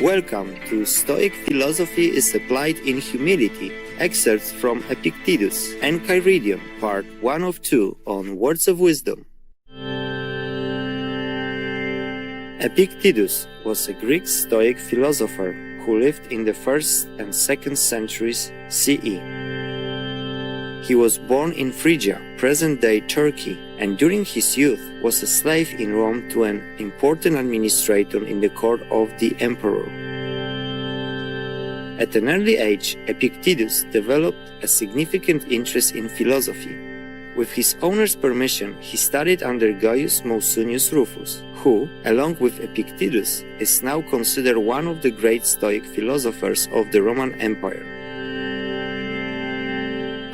Welcome to Stoic Philosophy is Applied in Humility, excerpts from Epictetus Enchiridion, part 1 of 2 on Words of Wisdom. Epictetus was a Greek Stoic philosopher who lived in the 1st and 2nd centuries CE. He was born in Phrygia, present-day Turkey, and during his youth was a slave in Rome to an important administrator in the court of the emperor. At an early age, Epictetus developed a significant interest in philosophy. With his owner's permission, he studied under Gaius Musonius Rufus, who, along with Epictetus, is now considered one of the great Stoic philosophers of the Roman Empire.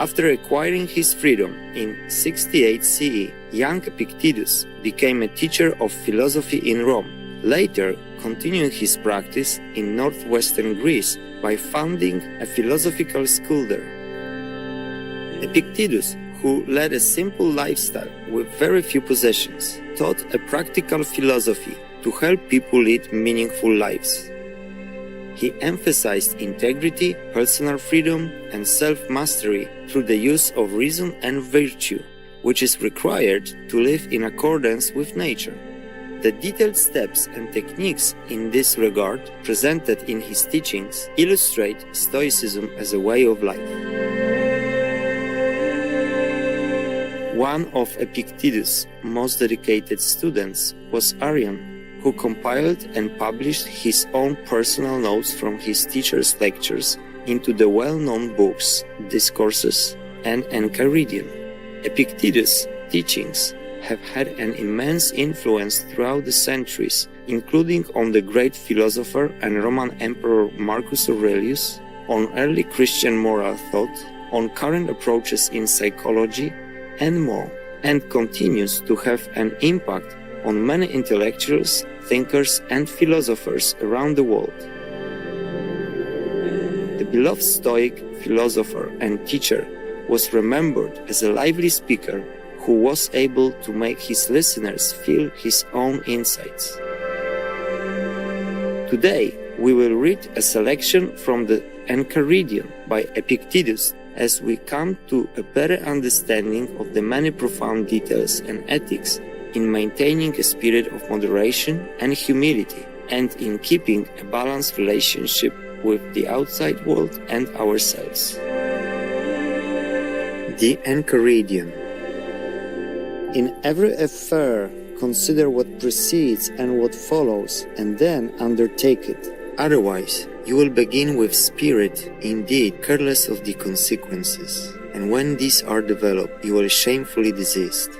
After acquiring his freedom in 68 CE, young Epictetus became a teacher of philosophy in Rome, later continuing his practice in northwestern Greece by founding a philosophical school there. Epictetus, who led a simple lifestyle with very few possessions, taught a practical philosophy to help people lead meaningful lives. He emphasized integrity, personal freedom, and self-mastery through the use of reason and virtue, which is required to live in accordance with nature. The detailed steps and techniques in this regard presented in his teachings illustrate Stoicism as a way of life. One of Epictetus' most dedicated students was Arrian, who compiled and published his own personal notes from his teacher's lectures into the well-known books Discourses and Enchiridion. Epictetus' teachings have had an immense influence throughout the centuries, including on the great philosopher and Roman Emperor Marcus Aurelius, on early Christian moral thought, on current approaches in psychology, and more, and continues to have an impact on many intellectuals, thinkers, and philosophers around the world. The beloved Stoic philosopher and teacher was remembered as a lively speaker who was able to make his listeners feel his own insights. Today, we will read a selection from the Enchiridion by Epictetus as we come to a better understanding of the many profound details and ethics in maintaining a spirit of moderation and humility, and in keeping a balanced relationship with the outside world and ourselves. The Enchiridion. In every affair, consider what precedes and what follows, and then undertake it. Otherwise, you will begin with spirit, indeed careless of the consequences, and when these are developed, you will shamefully desist.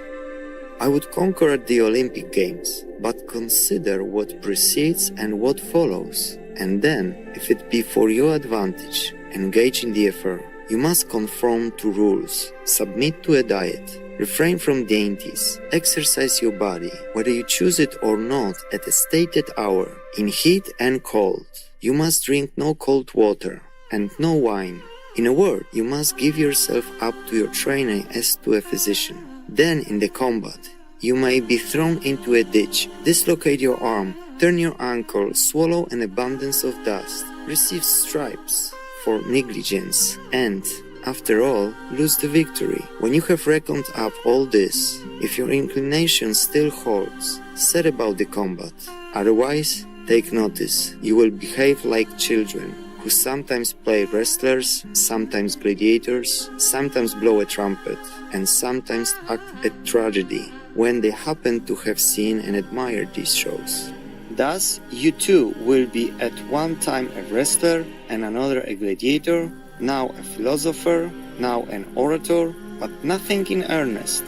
I would conquer at the Olympic Games, but consider what precedes and what follows, and then, if it be for your advantage, engage in the affair. You must conform to rules, submit to a diet, refrain from dainties, exercise your body, whether you choose it or not, at a stated hour, in heat and cold. You must drink no cold water, and no wine. In a word, you must give yourself up to your trainer as to a physician. Then, in the combat, you may be thrown into a ditch, dislocate your arm, turn your ankle, swallow an abundance of dust, receive stripes for negligence, and, after all, lose the victory. When you have reckoned up all this, if your inclination still holds, set about the combat. Otherwise, take notice, you will behave like children, who sometimes play wrestlers, sometimes gladiators, sometimes blow a trumpet, and sometimes act a tragedy, when they happen to have seen and admired these shows. Thus, you too will be at one time a wrestler and another a gladiator, now a philosopher, now an orator, but nothing in earnest.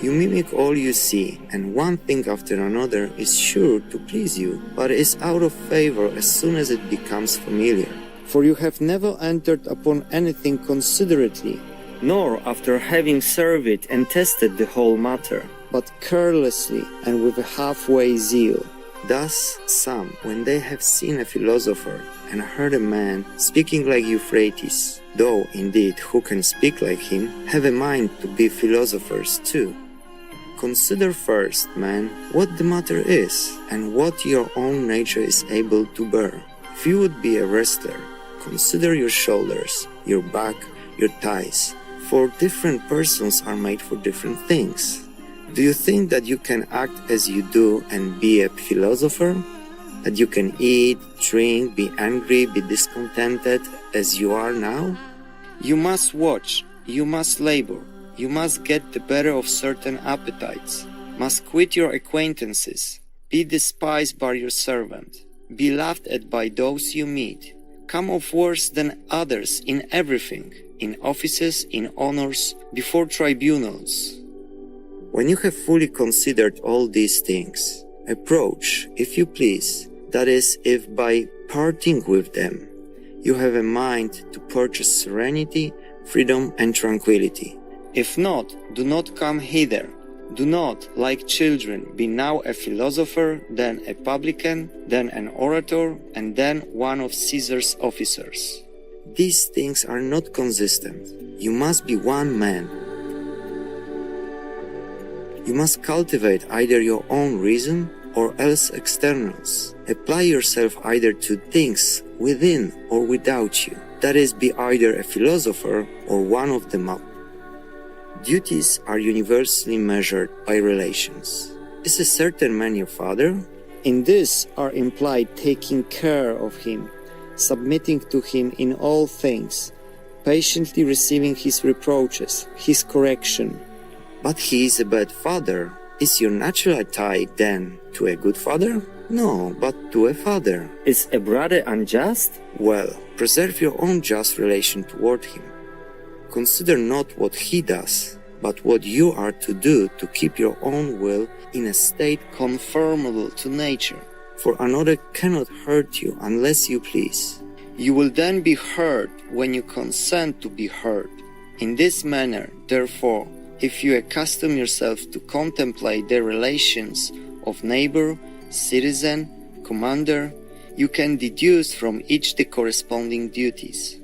You mimic all you see, and one thing after another is sure to please you, but is out of favor as soon as it becomes familiar. For you have never entered upon anything considerately, nor after having surveyed and tested the whole matter, but carelessly and with a halfway zeal. Thus some, when they have seen a philosopher and heard a man speaking like Euphrates, though indeed who can speak like him, have a mind to be philosophers too. Consider first, man, what the matter is, and what your own nature is able to bear. If you would be a wrestler, consider your shoulders, your back, your thighs, for different persons are made for different things. Do you think that you can act as you do and be a philosopher? That you can eat, drink, be angry, be discontented as you are now? You must watch, you must labor, you must get the better of certain appetites, must quit your acquaintances, be despised by your servant, be laughed at by those you meet, come off worse than others in everything, in offices, in honors, before tribunals. When you have fully considered all these things, approach, if you please, that is, if by parting with them, you have a mind to purchase serenity, freedom, and tranquility. If not, do not come hither. Do not, like children, be now a philosopher, then a publican, then an orator, and then one of Caesar's officers. These things are not consistent. You must be one man. You must cultivate either your own reason or else externals. Apply yourself either to things within or without you. That is, be either a philosopher or one of them up. Duties are universally measured by relations. Is a certain man your father? In this are implied taking care of him, submitting to him in all things, patiently receiving his reproaches, his correction. But he is a bad father. Is your natural tie, then, to a good father? No, but to a father. Is a brother unjust? Well, preserve your own just relation toward him. Consider not what he does, but what you are to do to keep your own will in a state conformable to nature. For another cannot hurt you unless you please. You will then be hurt when you consent to be hurt. In this manner, therefore, if you accustom yourself to contemplate the relations of neighbor, citizen, commander, you can deduce from each the corresponding duties.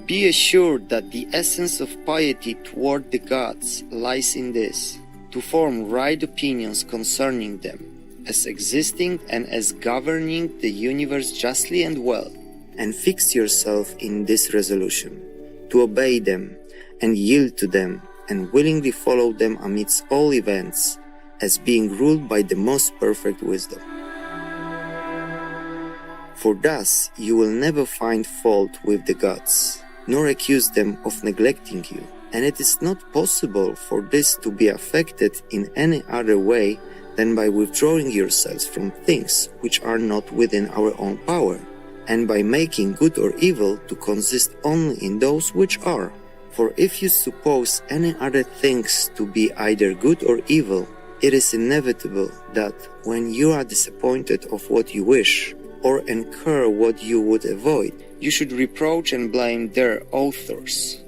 Be assured that the essence of piety toward the gods lies in this, to form right opinions concerning them, as existing and as governing the universe justly and well, and fix yourself in this resolution, to obey them and yield to them, and willingly follow them amidst all events, as being ruled by the most perfect wisdom. For thus you will never find fault with the gods, nor accuse them of neglecting you, and it is not possible for this to be affected in any other way than by withdrawing yourselves from things which are not within our own power, and by making good or evil to consist only in those which are. For if you suppose any other things to be either good or evil, it is inevitable that when you are disappointed of what you wish, or incur what you would avoid, you should reproach and blame their authors.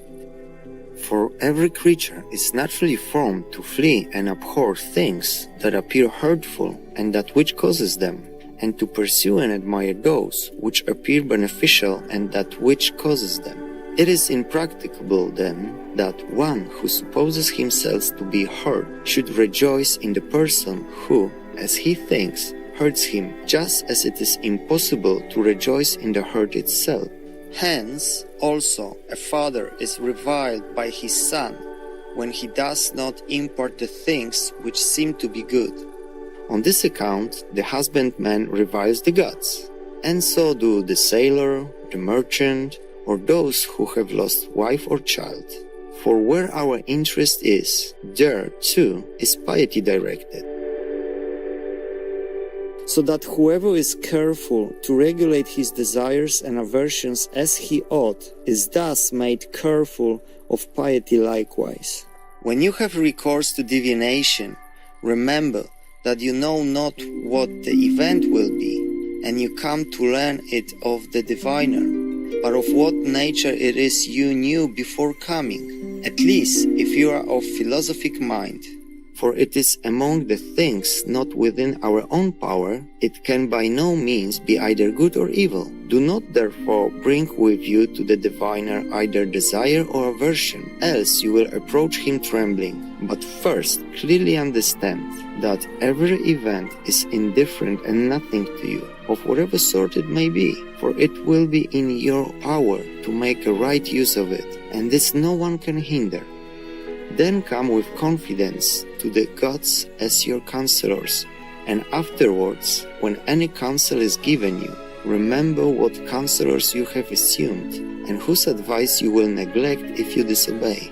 For every creature is naturally formed to flee and abhor things that appear hurtful and that which causes them, and to pursue and admire those which appear beneficial and that which causes them. It is impracticable, then, that one who supposes himself to be hurt should rejoice in the person who, as he thinks, hurts him, just as it is impossible to rejoice in the hurt itself. Hence, also, a father is reviled by his son when he does not impart the things which seem to be good. On this account, the husbandman reviles the gods, and so do the sailor, the merchant, or those who have lost wife or child. For where our interest is, there, too, is piety directed. So that whoever is careful to regulate his desires and aversions as he ought, is thus made careful of piety likewise. When you have recourse to divination, remember that you know not what the event will be, and you come to learn it of the diviner, but of what nature it is you knew before coming, at least if you are of philosophic mind. For it is among the things not within our own power, it can by no means be either good or evil. Do not therefore bring with you to the diviner either desire or aversion, else you will approach him trembling, But first, clearly understand that every event is indifferent and nothing to you, of whatever sort it may be, for it will be in your power to make a right use of it, and this no one can hinder. Then come with confidence to the gods as your counselors, and afterwards, when any counsel is given you, remember what counselors you have assumed, and whose advice you will neglect if you disobey.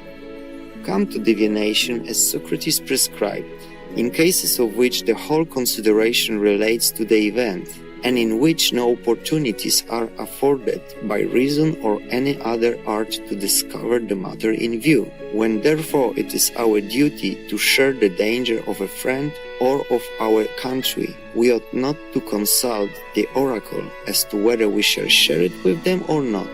Come to divination as Socrates prescribed, in cases of which the whole consideration relates to the event, and in which no opportunities are afforded by reason or any other art to discover the matter in view, when therefore it is our duty to share the danger of a friend or of our country, we ought not to consult the oracle as to whether we shall share it with them or not.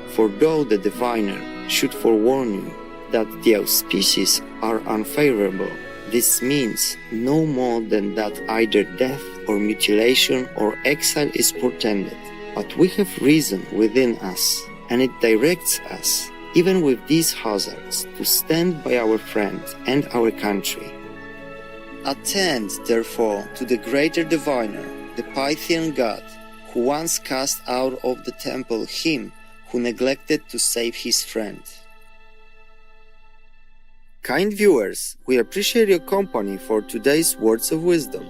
For though the diviner should forewarn you that the auspices are unfavorable, this means no more than that either death or mutilation or exile is portended. But we have reason within us, and it directs us, even with these hazards, to stand by our friend and our country. Attend, therefore, to the greater diviner, the Pythian god, who once cast out of the temple him who neglected to save his friend. Kind viewers, we appreciate your company for today's words of wisdom.